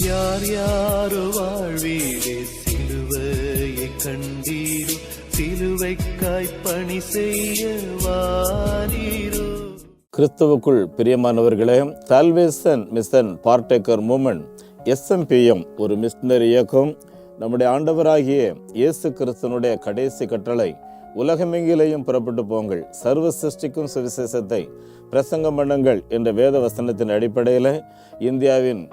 யார் யாரோ வாழ்வீரே சிலுவையை கண்டீரோ, சிலுவைக்காய் பணி செய்ய வாரீரோ. கிறிஸ்துவுக்குள் பிரியமானவர்களே, salvation Mission Partaker Movement SMPM ஒரு மிஷனரி இயக்கம். நம்முடைய ஆண்டவராகிய இயேசு கிறிஸ்துனுடைய கடைசி கட்டளை, உலகமெங்கிலேயும் புறப்பட்டு போங்கள், சர்வ சிருஷ்டிக்கும் சுவிசேஷத்தை பிரசங்கம் பண்ணுங்கள் என்ற வேத வசனத்தின் அடிப்படையில் இந்தியாவின்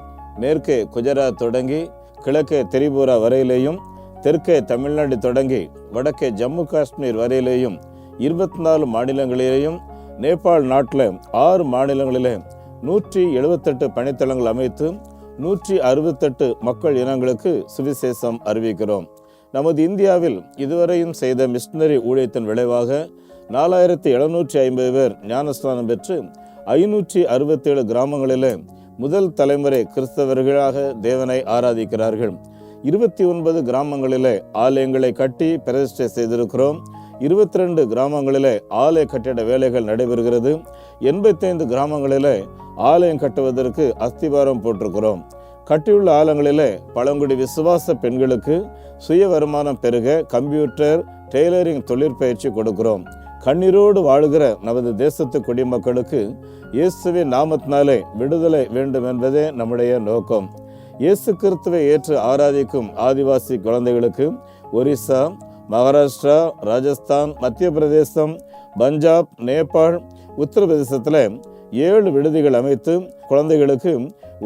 மேற்கே குஜராத் தொடங்கி கிழக்கே திரிபுரா வரையிலேயும், தெற்கே தமிழ்நாடு தொடங்கி வடக்கே ஜம்மு காஷ்மீர் வரையிலேயும் 24 மாநிலங்களிலேயும், நேபாள் நாட்டில் 6 மாநிலங்களிலே 178 பணித்தளங்கள் அமைத்து 168 மக்கள் இனங்களுக்கு சுவிசேஷம் அறிவிக்கிறோம். நமது இந்தியாவில் இதுவரையும் செய்த மிஷனரி ஊழியத்தின் விளைவாக 4750 பேர் ஞானஸ்நானம் பெற்று 567 கிராமங்களிலே முதல் தலைமுறை கிறிஸ்தவர்களாக தேவனை ஆராதிக்கிறார்கள். 29 கிராமங்களிலே ஆலயங்களை கட்டி பிரதிஷ்டை செய்திருக்கிறோம். 22 கிராமங்களிலே ஆலய கட்டிட வேலைகள் நடைபெறுகிறது. 85 கிராமங்களிலே ஆலயம் கட்டுவதற்கு அஸ்திவாரம் போட்டிருக்கிறோம். கட்டியுள்ள ஆலயங்களிலே பழங்குடி விசுவாச பெண்களுக்கு சுய வருமானம் பெருக கம்ப்யூட்டர் டெய்லரிங் தொழிற்பயிற்சி கொடுக்கிறோம். கண்ணீரோடு வாழுகிற நமது தேசத்து குடிமக்களுக்கு இயேசுவின் நாமத்தினாலே விடுதலை வேண்டும் என்பதே நம்முடைய நோக்கம். இயேசு கிறிஸ்துவை ஏற்று ஆராதிக்கும் ஆதிவாசி குழந்தைகளுக்கு ஒரிசா, மகாராஷ்டிரா, ராஜஸ்தான், மத்திய பிரதேசம், பஞ்சாப், நேபாள், உத்தரப்பிரதேசத்தில் 7 விடுதிகள் அமைத்து குழந்தைகளுக்கு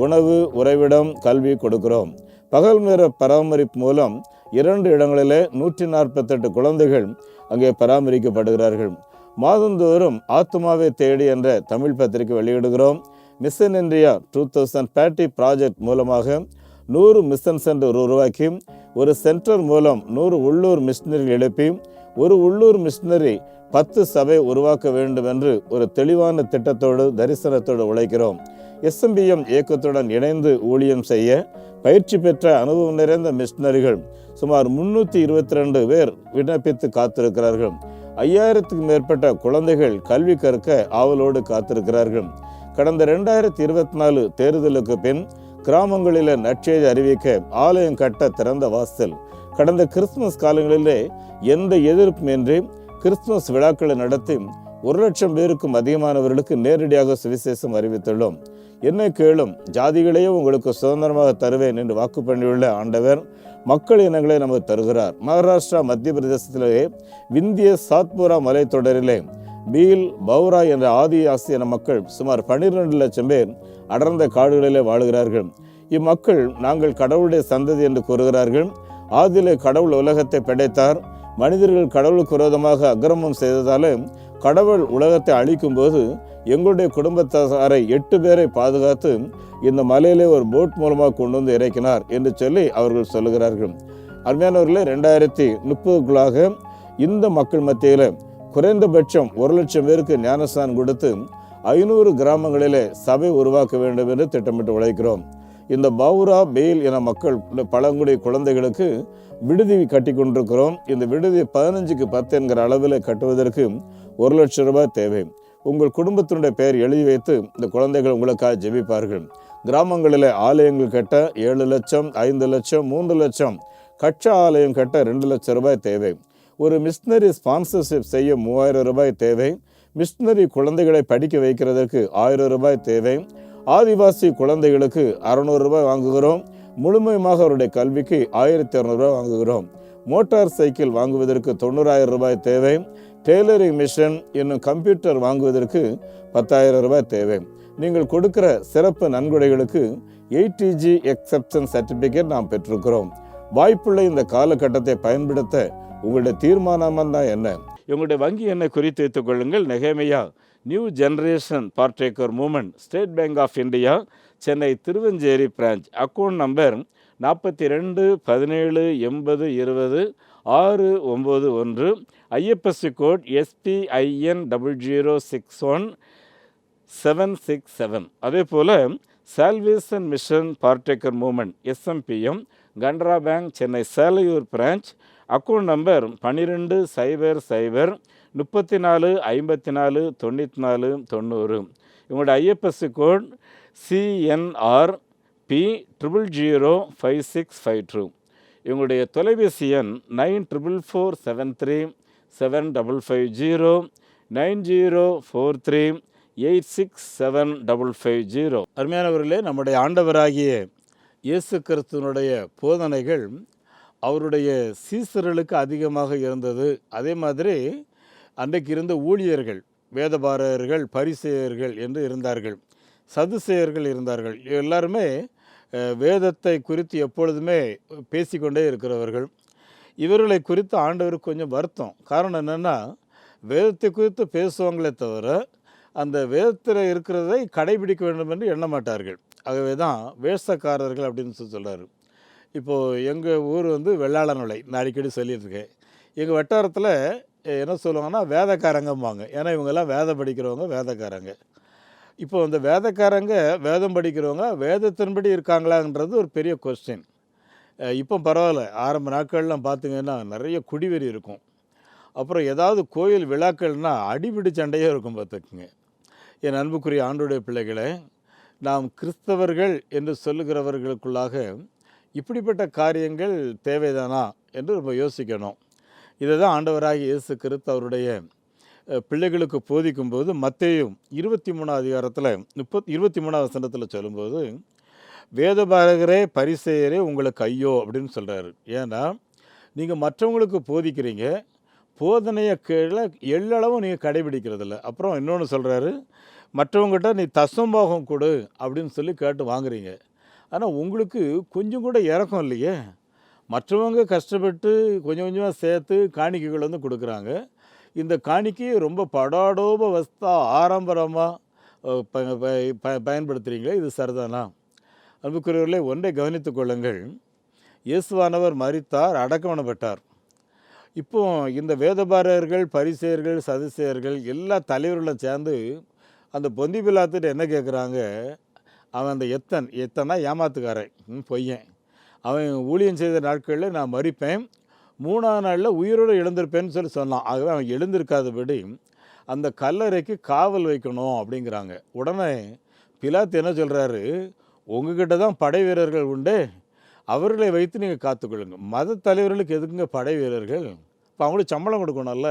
உணவு, உறைவிடம், கல்வி கொடுக்கிறோம். பகல் நேர பராமரிப்பு மூலம் 2 இடங்களிலே 148 குழந்தைகள் அங்கே பராமரிக்கப்படுகிறார்கள். மாதந்தோறும் ஆத்மாவை தேடி என்ற தமிழ் பத்திரிகை வெளியிடுகிறோம். மிஷன் இந்தியா 2030 ப்ராஜெக்ட் மூலமாக 100 மிஷன் சென்டர் உருவாக்கி, ஒரு சென்டர் மூலம் 100 உள்ளூர் மிஷனரி எழுப்பி, ஒரு உள்ளூர் மிஷனரி 10 சபை உருவாக்க வேண்டும் என்று ஒரு தெளிவான திட்டத்தோடு தரிசனத்தோடு உழைக்கிறோம். SMPM இயக்கத்துடன் இணைந்து ஊழியம் செய்ய பயிற்சி பெற்ற அனுபவம் நிறைந்த மிஷனரிகள் சுமார் 322 பேர் விண்ணப்பித்து காத்திருக்கிறார்கள். 5000க்கும் மேற்பட்ட குழந்தைகள் கல்வி கற்க ஆவலோடு காத்திருக்கிறார்கள். கடந்த 2024 தேர்தலுக்கு பின் கிராமங்களில் நற்செய்தி அறிவிக்க ஆலயம் கட்ட திறந்த வாசல். கடந்த கிறிஸ்துமஸ் காலங்களிலே எந்த எதிர்ப்புமின்றி கிறிஸ்துமஸ் விழாக்களை நடத்தி 1,00,000 பேருக்கும் அதிகமானவர்களுக்கு நேரடியாக சுவிசேஷம் அறிவித்துள்ளோம். என்ன கேளும், ஜாதிகளையே உங்களுக்கு சுதந்திரமாக தருவேன் என்று வாக்கு பண்ணியுள்ள ஆண்டவர் மக்கள் இனங்களை நமக்கு தருகிறார். மகாராஷ்டிரா, மத்திய பிரதேசத்திலே விந்திய சாத்புரா மலைத்தொடரிலே பீல், பௌரா என்ற ஆதிவாசி மக்கள் சுமார் 12 லட்சம் பேர் அடர்ந்த காடுகளிலே வாழுகிறார்கள். இம்மக்கள் நாங்கள் கடவுளுடைய சந்ததி என்று கூறுகிறார்கள். ஆதியிலே கடவுள் உலகத்தை படைத்தார். மனிதர்கள் கடவுளுக்கு விரோதமாக அக்கிரமம் செய்ததாலே கடவுள் உலகத்தை அழிக்கும் போது எங்களுடைய குடும்பத்தாரை 8 பேரை பாதுகாத்து இந்த மலையிலே ஒரு போட் மூலமாக கொண்டு வந்து இறக்கினார் என்று சொல்லி அவர்கள் சொல்லுகிறார்கள். அருமையானவர்களே, 2030க்குள்ளாக இந்த மக்கள் மத்தியில் குறைந்தபட்சம் 1,00,000 பேருக்கு ஞானஸ்நானம் கொடுத்து 500 கிராமங்களிலே சபை உருவாக்க வேண்டும் என்று திட்டமிட்டு உழைக்கிறோம். இந்த பௌரா, பெயில் என மக்கள் பழங்குடி குழந்தைகளுக்கு விடுதி கட்டி கொண்டிருக்கிறோம். இந்த விடுதி 15க்கு 10 என்கிற அளவில் கட்டுவதற்கு 1,00,000 ரூபாய் தேவை. உங்கள் குடும்பத்தினுடைய பெயர் எழுதி வைத்து இந்த குழந்தைகள் உங்களுக்காக ஜெபிப்பார்கள். கிராமங்களில் ஆலயங்கள் கட்ட 7 லட்சம், 5 லட்சம், 3 லட்சம், கட்சா ஆலயம் கட்ட 2 லட்சம் ரூபாய் தேவை. ஒரு மிஷனரி ஸ்பான்சர்ஷிப் செய்ய 3000 ரூபாய் தேவை. மிஷனரி குழந்தைகளை படிக்க வைக்கிறதற்கு 1000 ரூபாய் தேவை. ஆதிவாசி குழந்தைகளுக்கு 600 ரூபாய் வாங்குகிறோம். முழுமையாக அவருடைய கல்விக்கு 1200 ரூபாய் வாங்குகிறோம். மோட்டார் சைக்கிள் வாங்குவதற்கு 90,000 ரூபாய் தேவை. டெய்லரிங் மிஷின் இன்னும் கம்ப்யூட்டர் வாங்குவதற்கு 10,000 ரூபாய் தேவை. நீங்கள் கொடுக்கிற சிறப்பு நன்கொடைகளுக்கு ATG எக்ஸப்ஷன் சர்டிஃபிகேட் நாம் பெற்றிருக்கிறோம். வாய்ப்புள்ள இந்த காலகட்டத்தை பயன்படுத்த உங்களுடைய தீர்மானம் தான் என்ன? உங்களுடைய வங்கி எண்ணை குறித்து வைத்துக் கொள்ளுங்கள். நெகேமியா New Generation Partaker Movement, State Bank of India, Chennai Thiruvancheri branch. Account number 42 17 80 20 691. IFSC code SPIN 0061767. அதே போல் Salvation Mission Partaker Movement SMPM, Canara Bank, Chennai Selaiyur branch. Account number 12 00 34 54 94 90. இவங்களோட IFSC கோட் CNR P005652. இவங்களுடைய தொலைபேசி எண் 9447375550 9043867550. அருமையானவர்களே, நம்முடைய ஆண்டவராகிய இயேசு கிறிஸ்துவனுடைய போதனைகள் அவருடைய சீசர்களுக்கு அதிகமாக இருந்தது. அதே மாதிரி அன்றைக்கு இருந்த ஊழியர்கள், வேதபாரகர்கள், பரிசேயர்கள் என்று இருந்தார்கள், சதுசேயர்கள் இருந்தார்கள். எல்லாருமே வேதத்தை குறித்து எப்பொழுதுமே பேசிக்கொண்டே இருக்கிறவர்கள். இவர்களை குறித்து ஆண்டவருக்கு கொஞ்சம் வருத்தம். காரணம் என்னென்னா, வேதத்தை குறித்து பேசுவாங்களே தவிர அந்த வேதத்தில் இருக்கிறதை கடைபிடிக்க வேண்டும் என்று எண்ண மாட்டார்கள். ஆகவே தான் வேஷக்காரர்கள் அப்படின்னு சொல்கிறாரு. இப்போது எங்கள் ஊர் வெள்ளாளநுழை, நான் அடிக்கடி சொல்லியிருக்கேன். எங்கள் வட்டாரத்தில் என்ன சொல்லுவாங்கன்னா வேதக்காரங்கம்பாங்க. ஏன்னா இவங்கெல்லாம் வேதம் படிக்கிறவங்க வேதக்காரங்க. இப்போ அந்த வேதக்காரங்க வேதம் படிக்கிறவங்க வேதத்தின்படி இருக்காங்களான்றது ஒரு பெரிய கொஸ்டின். இப்போ பரவாயில்ல, ஆரம்ப நாட்கள்லாம் பார்த்திங்கன்னா நிறைய குடிவெறி இருக்கும். அப்புறம் ஏதாவது கோயில் விழாக்கள்னால் அடிபிடி சண்டையே இருக்கும் பார்த்துக்குங்க. என் அன்புக்குரிய ஆண்டோடைய பிள்ளைகளை, நாம் கிறிஸ்தவர்கள் என்று சொல்லுகிறவர்களுக்குள்ளாக இப்படிப்பட்ட காரியங்கள் தேவைதானா என்று நம்ம யோசிக்கணும். இதை தான் ஆண்டவராகிய இயேசு கிறிஸ்து அவருடைய பிள்ளைகளுக்கு போதிக்கும்போது மத்தேயு 23 அதிகாரத்தில் 23 வசனத்தில் சொல்லும்போது, வேதபாரகரே பரிசேயரே உங்களுக்கு ஐயோ அப்படின்னு சொல்கிறாரு. ஏன்னா நீங்கள் மற்றவங்களுக்கு போதிக்கிறீங்க, போதனையை கீழே எள்ளளவும் நீங்கள் கடைபிடிக்கிறதில்ல. அப்புறம் இன்னொன்று சொல்கிறாரு, மற்றவங்ககிட்ட நீ தசம்பாகம் கொடு அப்படின்னு சொல்லி கேட்டு வாங்குறீங்க. ஆனால் உங்களுக்கு கொஞ்சம் கூட இறக்கம் இல்லையே. மற்றவங்க கஷ்டப்பட்டு கொஞ்சம் கொஞ்சமாக சேர்த்து காணிக்கைகள் கொடுக்குறாங்க. இந்த காணிக்கையை ரொம்ப படாடோப வஸ்தா ஆடம்பரமாக பயன்படுத்துகிறீங்களே, இது சரிதானா? அன்புக்குரியவர்களே, ஒன்றை கவனித்து கொள்ளுங்கள். இயேசுவானவர் மரித்தார், அடக்கம் பண்ணப்பட்டார். இப்போ இந்த வேதபாரகர்கள், பரிசேயர்கள், சதுசேயர்கள் எல்லா தலைவர்களும் சேர்ந்து அந்த பொந்தி பிலாத்துட்டு என்ன கேட்குறாங்க, அவன் அந்த எத்தனா ஏமாத்துக்காரன், பொய்யன், அவன் ஊழியம் செய்த நாட்களில் நான் மரிப்பேன், 3ஆம் நாளில் உயிரோடு எழுந்திருப்பேன்னு சொல்லி சொன்னான். ஆகவே அவன் எழுந்திருக்காதபடி அந்த கல்லறைக்கு காவல் வைக்கணும் அப்படிங்கிறாங்க. உடனே பிலாத்து என்ன சொல்கிறாரு, உங்ககிட்ட தான் படை வீரர்கள் உண்டு, அவர்களை வைத்து நீங்கள் காத்துக்கொள்ளுங்க. மத தலைவர்களுக்கு எதுக்குங்க படை வீரர்கள்? இப்போ அவங்களுக்கு சம்பளம் கொடுக்கணும்ல.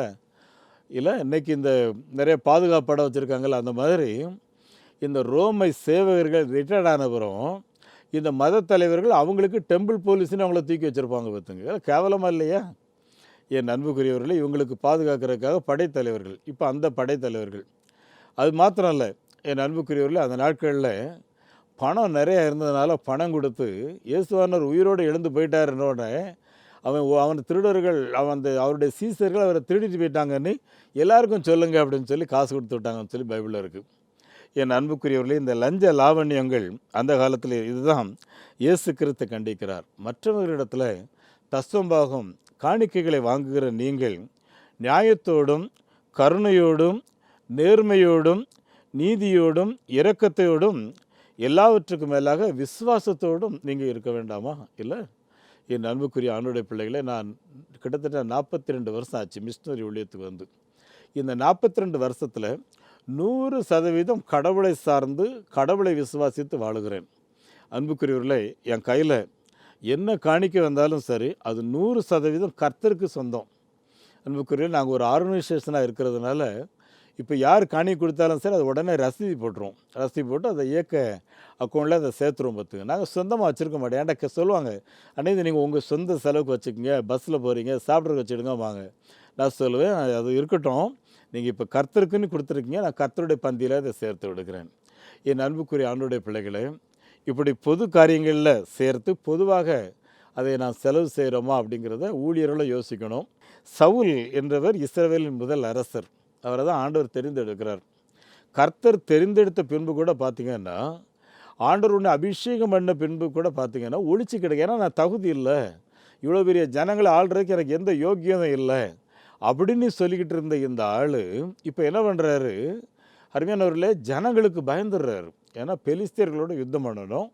இல்லை, இன்றைக்கி இந்த நிறைய பாதுகாப்பு படம் வச்சுருக்காங்கல்ல, அந்த மாதிரி இந்த ரோமை சேவகர்கள் ரிட்டையர்ட் ஆனப்புறம் இந்த மத தலைவர்கள் அவங்களுக்கு டெம்பிள் போலீஸ்னு அவங்கள தூக்கி வச்சுருப்பாங்க. பார்த்துங்க, கேவலமாக இல்லையா? என் அன்புக்குரியவர்களே, இவங்களுக்கு பாதுகாக்கிறதுக்காக படைத்தலைவர்கள். இப்போ அந்த படைத்தலைவர்கள் அது மாத்திரம் இல்லை, என் அன்புக்குரியவர்களே, அந்த நாட்களில் பணம் நிறையா இருந்ததுனால பணம் கொடுத்து இயேசுவானவர் உயிரோடு எழுந்து போயிட்டாருன்னோடனே அவன் திருடர்கள், அவருடைய சீசர்கள் அவரை திருடிட்டு போயிட்டாங்கன்னு எல்லாருக்கும் சொல்லுங்க அப்படின்னு சொல்லி காசு கொடுத்து விட்டாங்கன்னு சொல்லி பைபிளில் இருக்குது. என் அன்புக்குரியவர்களே, இந்த லஞ்ச லாவண்யங்கள் அந்த காலத்தில் இதுதான் இயேசு கிறிஸ்து கண்டிக்கிறார். மற்றவர்களிடத்தில் தசம்பாகம் காணிக்கைகளை வாங்குகிற நீங்கள் நியாயத்தோடும் கருணையோடும் நேர்மையோடும் நீதியோடும் இரக்கத்தோடும் எல்லாவற்றுக்கும் மேலாக விசுவாசத்தோடும் நீங்கள் இருக்க வேண்டாமா? இல்லை, என் அன்புக்குரிய ஆண்டோடைய பிள்ளைகளை, நான் கிட்டத்தட்ட 42 வருஷம் ஆச்சு மிஷினரி ஊழியத்துக்கு வந்து. இந்த 42 வருஷத்தில் 100% கடவுளை சார்ந்து கடவுளை விசுவாசித்து வாழுகிறேன். அன்புக்குரியவர்களே, என் கையில் என்ன காணிக்கை வந்தாலும் சரி, அது 100% கர்த்தருக்கு சொந்தம். அன்புக்குரிய, நாங்கள் ஒரு ஆர்கனைசேஷனாக இருக்கிறதுனால இப்போ யார் காணிக்கை கொடுத்தாலும் சரி, அது உடனே ரசீது போட்டுருவோம். ரசீது போட்டு அதை இயக்க அக்கௌண்ட்டில் அதை சேர்த்துருவோம். பார்த்துங்க, நாங்கள் சொந்தமாக வச்சுருக்க மாட்டோம். ஏன்டா சொல்லுவாங்க, அன்னைக்கு நீங்கள் உங்கள் சொந்த செலவுக்கு வச்சுக்கோங்க, பஸ்ஸில் போகிறீங்க, சாப்பிட்றதுக்கு வச்சுடுங்க வாங்க. நான் சொல்லுவேன், அது இருக்கட்டும், நீங்கள் இப்போ கர்த்தருக்குன்னு கொடுத்துருக்கீங்க, நான் கர்த்தருடைய பந்தியில் அதை சேர்த்து விடுகிறேன். என் அன்புக்குரிய ஆண்டோடைய பிள்ளைகளை, இப்படி பொது காரியங்களில் சேர்த்து பொதுவாக அதை நான் செலவு செய்கிறோமா அப்படிங்கிறத ஊழியர்களும் யோசிக்கணும். சவுல் என்றவர் இஸ்ரவேலின் முதல் அரசர். அவரை தான் ஆண்டவர் தெரிந்தெடுக்கிறார். கர்த்தர் தெரிந்தெடுத்த பின்பு கூட பார்த்திங்கன்னா, ஆண்டவர் ஒன்று அபிஷேகம் பண்ண பின்பு கூட பார்த்திங்கன்னா ஒழிச்சு கிடைக்கும். ஏன்னா நான் தகுதி இல்லை, இவ்வளோ பெரிய ஜனங்களை ஆள்றதுக்கு எனக்கு எந்த யோக்கியதும் இல்லை அப்படின்னு சொல்லிக்கிட்டு இருந்த இந்த ஆள் இப்போ என்ன பண்ணுறாரு, அருமையானவர்களே, ஜனங்களுக்கு பயந்துடுறாரு. ஏன்னா பெலிஸ்தியர்களோட யுத்தம் பண்ணணும்.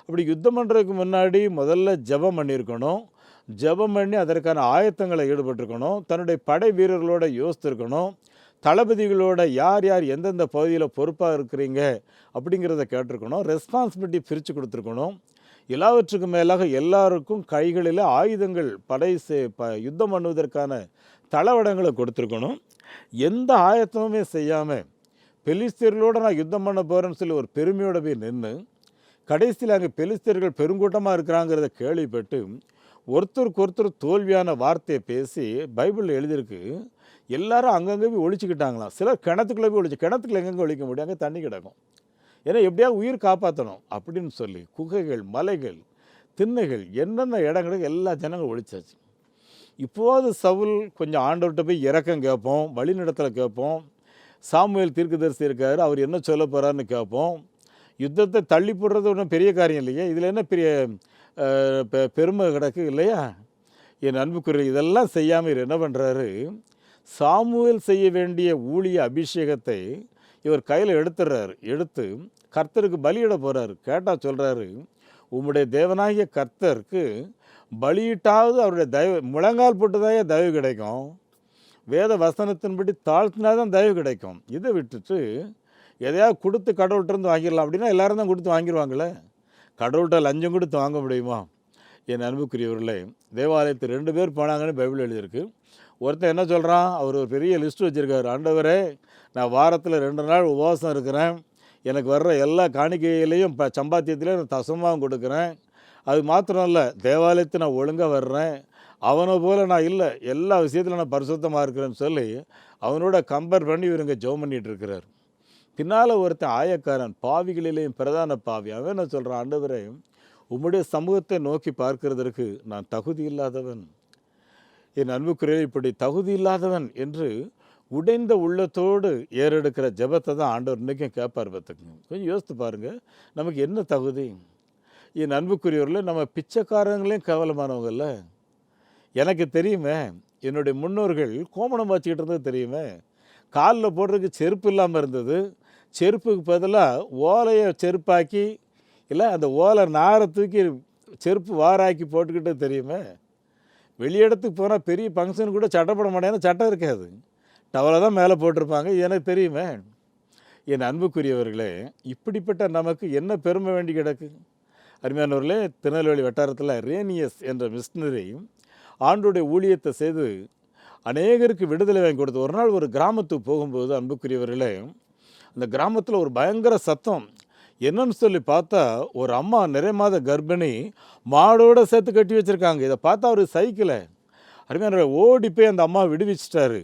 அப்படி யுத்தம் பண்ணுறதுக்கு முன்னாடி முதல்ல ஜெபம் பண்ணியிருக்கணும். ஜெபம் பண்ணி அதற்கான ஆயத்தங்களை ஈடுபட்டிருக்கணும். தன்னுடைய படை வீரர்களோட யோசித்திருக்கணும். தளபதிகளோட யார் யார் எந்தெந்த பகுதியில் பொறுப்பாக இருக்கிறீங்க அப்படிங்கிறத கேட்டிருக்கணும். ரெஸ்பான்சிபிலிட்டி பிரித்து கொடுத்துருக்கணும். எல்லாவற்றுக்கும் மேலாக எல்லாருக்கும் கைகளில் ஆயுதங்கள் யுத்தம் பண்ணுவதற்கான தளவடங்களை கொடுத்துருக்கணும். எந்த ஆயத்தமுமே செய்யாமல் பெலிஸ்தீர்களோடு நான் யுத்தம் பண்ண போகிறேன்னு சொல்லி ஒரு பெருமையோடு போய் நின்று கடைசியில் அங்கே பெலிஸ்தீர்கள் பெருங்கூட்டமாக இருக்கிறாங்கிறத கேள்விப்பட்டு ஒருத்தருக்கு ஒருத்தர் தோல்வியான வார்த்தையை பேசி பைபிளில் எழுதியிருக்கு. எல்லாரும் அங்கங்கே போய் ஒழிச்சுக்கிட்டாங்களாம். சிலர் கிணத்துக்குள்ளே போய் கிணத்துக்குள்ள எங்கெங்கே ஒழிக்க முடியும், அங்கே தண்ணி கிடக்கும். ஏன்னா எப்படியாவது உயிர் காப்பாற்றணும் அப்படின்னு சொல்லி குகைகள், மலைகள், திண்ணைகள், என்னென்ன இடங்களுக்கு எல்லா ஜனங்களும் ஒழிச்சாச்சு. இப்போது சவுல் கொஞ்சம் ஆண்டவர்கிட்ட போய் இறக்கம் கேட்போம், வழிநடத்தலை கேட்போம். சாமுவேல் தீர்க்கதரிசி இருக்கார், அவர் என்ன சொல்ல போகிறாருன்னு கேட்போம். யுத்தத்தை தள்ளி போடுறது ஒன்றும் பெரிய காரியம் இல்லையா, இதில் என்ன பெரிய பெருமை கிடக்கு இல்லையா? என் அன்புக்குரிய இதெல்லாம் செய்யாமல் இவர் என்ன பண்ணுறாரு, சாமுவேல் செய்ய வேண்டிய ஊழிய அபிஷேகத்தை இவர் கையில் எடுத்துடுறாரு. எடுத்து கர்த்தருக்கு பலியிட போகிறாரு. கேட்டால் சொல்கிறாரு, உம்முடைய தேவனாகிய கர்த்தருக்கு பலியிட்டாவது அவருடைய தயவு, முழங்கால் போட்டு தான் தயவு கிடைக்கும், வேத வசனத்தின்படி தாழ்த்தினா தான் தயவு கிடைக்கும். இதை விட்டுட்டு எதையாவது கொடுத்து கடவுள்கிட்டருந்து வாங்கிடலாம் அப்படின்னா எல்லாரும் தான் கொடுத்து வாங்கிடுவாங்களே, கடவுள்கிட்ட லஞ்சம் கொடுத்து வாங்க முடியுமா? என் அன்புக்குரியவர்களே, தேவாலயத்தில் 2 பேர் போனாங்கன்னு பைபிள் எழுதியிருக்கு. ஒருத்தன் என்ன சொல்கிறான், அவர் ஒரு பெரிய லிஸ்ட் வச்சுருக்காரு. ஆண்டவரே, நான் வாரத்தில் 2 நாள் உபவாசம் இருக்கிறேன், எனக்கு வர்ற எல்லா காணிக்கையிலையும் சம்பாத்தியத்திலையும் நான் தசமாகவும் கொடுக்குறேன், அது மாத்திரம் இல்லை தேவாலயத்தை நான் ஒழுங்காக வர்றேன், அவனை போல் நான் இல்லை, எல்லா விஷயத்திலும் நான் பரிசுத்தமாக இருக்கிறேன்னு சொல்லி அவனோட கம்பேர் பண்ணி இவருங்க ஜெபம் பண்ணிகிட்டு இருக்கிறார். பின்னால் ஒருத்தன் ஆயக்காரன், பாவிகளிலேயும் பிரதான பாவி, அவன் என்ன சொல்கிறான், ஆண்டவரே, உம்முடைய சமூகத்தை நோக்கி பார்க்கிறதற்கு நான் தகுதி இல்லாதவன். என் அன்புக்குரிய இப்படி தகுதி இல்லாதவன் என்று உடைந்த உள்ளத்தோடு ஏறெடுக்கிற ஜெபத்தை தான் ஆண்டவர் இன்றைக்கும் கேட்பார். பார்த்துக்குங்க, கொஞ்சம் யோசித்து பாருங்கள், நமக்கு என்ன தகுதி? என் அன்புக்குரியவர்களே, நம்ம பிச்சைக்காரங்களையும் கேவலமானவங்கல்ல. எனக்கு தெரியுமே, என்னுடைய முன்னோர்கள் கோமணம் வச்சுக்கிட்டு இருந்தது தெரியுமே, காலில் போடுறதுக்கு செருப்பு இல்லாமல் இருந்தது, செருப்புக்கு பதிலாக ஓலையை செருப்பாக்கி, இல்லை அந்த ஓலை நாரை தூக்கி செருப்பு வாராக்கி போட்டுக்கிட்டு தெரியுமே. வெளியிடத்துக்கு போனால் பெரிய ஃபங்க்ஷன் கூட சட்டை போட மாட்டேன்னா சட்டை இருக்காது, டவலை தான் மேலே போட்டிருப்பாங்க, எனக்கு தெரியுமே. என் அன்புக்குரியவர்களே, இப்படிப்பட்ட நமக்கு என்ன பெருமை வேண்டி கிடக்கு? அருமையானவர்களே, திருநெல்வேலி வட்டாரத்தில் ரேனியஸ் என்ற மிஷினரி ஆண்டோடைய ஊழியத்தை செய்து அநேகருக்கு விடுதலை வாங்கி கொடுத்து. ஒரு நாள் ஒரு கிராமத்துக்கு போகும்போது அன்புக்குரியவர்களே, அந்த கிராமத்தில் ஒரு பயங்கர சத்தம். என்னன்னு சொல்லி பார்த்தா, ஒரு அம்மா நிறைய மாத கர்ப்பிணி மாடோடு சேர்த்து கட்டி வச்சுருக்காங்க. இதை பார்த்தா அவர் சைக்கிளை அருமையான ஓடி போய் அந்த அம்மாவை விடுவிச்சிட்டாரு.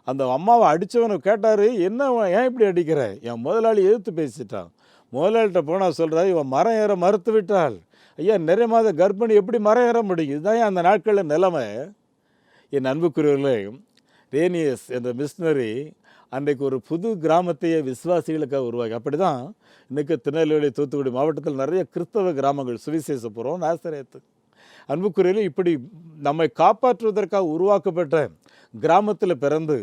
அந்த அம்மாவை அடித்தவனை கேட்டார், என்ன ஏன் இப்படி அடிக்கிற? என் முதலாளி எதிர்த்து பேசிட்டான். முதலாளிகிட்ட போனால் சொல்கிறார், இவன் மரம் ஏற மறுத்து விட்டாள். ஐயா, நிறைய மாத கர்ப்பிணி எப்படி மரம் ஏற முடியும்? இதுதான் அந்த நாட்களில் நிலைமை. என் அன்புக்குரியவர்களே, ரேனியஸ் என்ற மிஷினரி அன்றைக்கு ஒரு புது கிராமத்தையே விசுவாசிகளுக்காக உருவாக்கி. அப்படி தான் இன்றைக்கு திருநெல்வேலி, தூத்துக்குடி மாவட்டத்தில் நிறைய கிறிஸ்தவ கிராமங்கள், சுவிசேஷபுரம், நாசரேத்து. அன்புக்குரியவர்களே, இப்படி நம்மை காப்பாற்றுவதற்காக உருவாக்கப்பட்ட கிராமத்தில் பிறந்து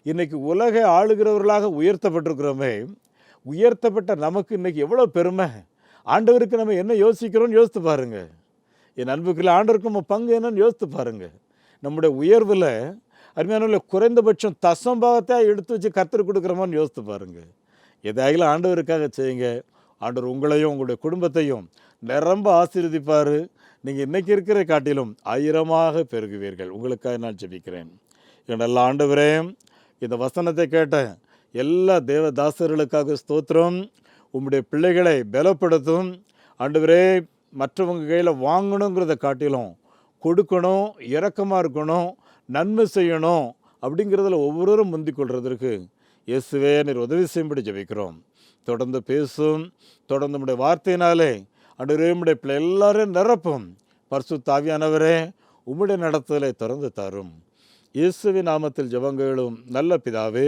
இன்றைக்கி உலகை ஆளுகிறவர்களாக உயர்த்தப்பட்டிருக்கிறோமே. உயர்த்தப்பட்ட நமக்கு இன்றைக்கி எவ்வளோ பெருமை! ஆண்டவருக்கு நம்ம என்ன யோசிக்கிறோன்னு யோசித்து பாருங்கள். என் அன்புக்குள்ள ஆண்டவருக்கு நம்ம பங்கு என்னன்னு யோசித்து பாருங்கள். நம்முடைய உயர்வில் அருமையான குறைந்தபட்சம் தசம்பாவத்தை எடுத்து வச்சு கர்த்தருக்கு கொடுக்குறோமான்னு யோசித்து பாருங்கள். எதாயிலும் ஆண்டவருக்காக செய்யுங்க. ஆண்டவர் உங்களையும் உங்களுடைய குடும்பத்தையும் நிரம்ப ஆசீர்வதிப்பார். நீங்கள் இன்றைக்கி இருக்கிற காட்டிலும் 1000 பெருகுவீர்கள். உங்களுக்காக நான் ஜெபிக்கிறேன். நல்ல ஆண்டவரே, இந்த வசனத்தை கேட்ட எல்லா தேவதாசர்களுக்காக ஸ்தோத்திரம். உம்முடைய பிள்ளைகளை பலப்படுத்தும் ஆண்டவரே. மற்றவங்க கையில் வாங்கணுங்கிறத காட்டிலும் கொடுக்கணும், இரக்கமாக இருக்கணும், நன்மை செய்யணும் அப்படிங்கிறதுல ஒவ்வொருவரும் முந்திக் கொள்வதற்கு இயேசுவே நீர் உதவி செய்யும்படி ஜெபிக்கிறோம். தொடர்ந்து பேசும், தொடர்ந்து நம்முடைய வார்த்தையினாலே ஆண்டவரே உம்முடைய பிள்ளை எல்லாரையும் நிரப்பும். பரிசுத்த ஆவியானவரே, உம்முடைய நடத்துதலை திறந்து தரும். இயேசுவின் நாமத்தில் ஜெபங்களும் நல்ல பிதாவே,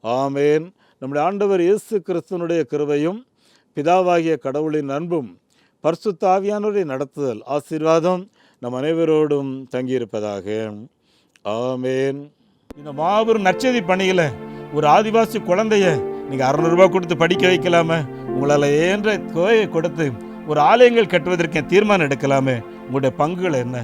ஆமேன். நம்முடைய ஆண்டவர் இயேசு கிறிஸ்துவனுடைய கிருபையும் பிதாவாகிய கடவுளின் அன்பும் பரிசுத்த ஆவியானவருடைய நடத்துதல் ஆசீர்வாதம் நம் அனைவரோடும் தங்கியிருப்பதாக. ஆமேன். இந்த மாபெரும் நற்செய்தி பணியில் ஒரு ஆதிவாசி குழந்தைய நீங்கள் 600 ரூபாய் கொடுத்து படிக்க வைக்கலாமே, உங்களால் ஏன்ற தொகையை கொடுத்து ஒரு ஆலயங்கள் கட்டுவதற்கு தீர்மானம் எடுக்கலாமே. உங்களுடைய பங்குகள் என்ன?